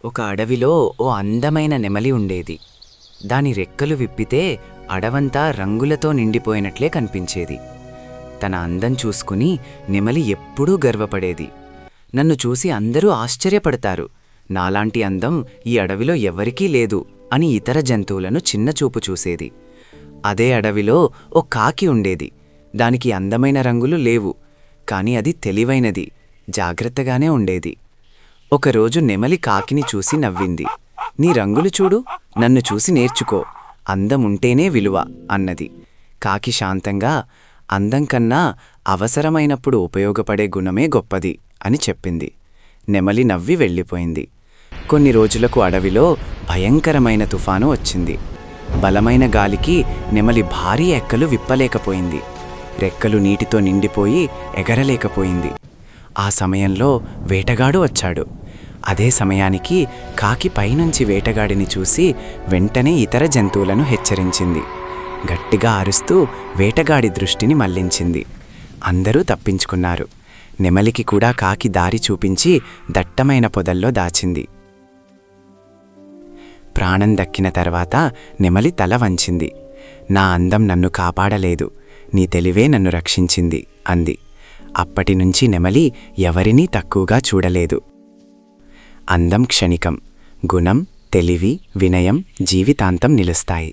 ఒక అడవిలో ఓ అందమైన నెమలి ఉండేది. దాని రెక్కలు విప్పితే అడవంతా రంగులతో నిండిపోయినట్లే కనిపించేది. తన అందం చూసుకుని నెమలి ఎప్పుడూ గర్వపడేది. నన్ను చూసి అందరూ ఆశ్చర్యపడతారు, నాలాంటి అందం ఈ అడవిలో ఎవరికీ లేదు అని ఇతర జంతువులను చిన్నచూపు చూసేది. అదే అడవిలో ఓ కాకి ఉండేది. దానికి అందమైన రంగులు లేవు, కాని అది తెలివైనది, జాగ్రత్తగానే ఉండేది. ఒకరోజు నెమలి కాకిని చూసి నవ్వింది. నీ రంగులు చూడు, నన్ను చూసి నేర్చుకో, అందముంటేనే విలువ అన్నది. కాకి శాంతంగా, అందం కన్నా అవసరమైనప్పుడు ఉపయోగపడే గుణమే గొప్పది అని చెప్పింది. నెమలి నవ్వి వెళ్ళిపోయింది. కొన్ని రోజులకు అడవిలో భయంకరమైన తుఫాను వచ్చింది. బలమైన గాలికి నెమలి భారీ ఎక్కలు విప్పలేకపోయింది. రెక్కలు నీటితో నిండిపోయి ఎగరలేకపోయింది. ఆ సమయంలో వేటగాడు వచ్చాడు. అదే సమయానికి కాకి పైనుంచి వేటగాడిని చూసి వెంటనే ఇతర జంతువులను హెచ్చరించింది. గట్టిగా అరుస్తూ వేటగాడి దృష్టిని మళ్లించింది. అందరూ తప్పించుకున్నారు. నెమలికి కూడా కాకి దారి చూపించి దట్టమైన పొదల్లో దాచింది. ప్రాణం దక్కిన తర్వాత నెమలి తల వంచింది. నా అందం నన్ను కాపాడలేదు, నీ తెలివే నన్ను రక్షించింది అంది. అప్పటినుంచి నెమలి ఎవరినీ తక్కువగా చూడలేదు. అందం క్షణికం, గుణం, తెలివి, వినయం జీవితాంతం నిలుస్తాయి.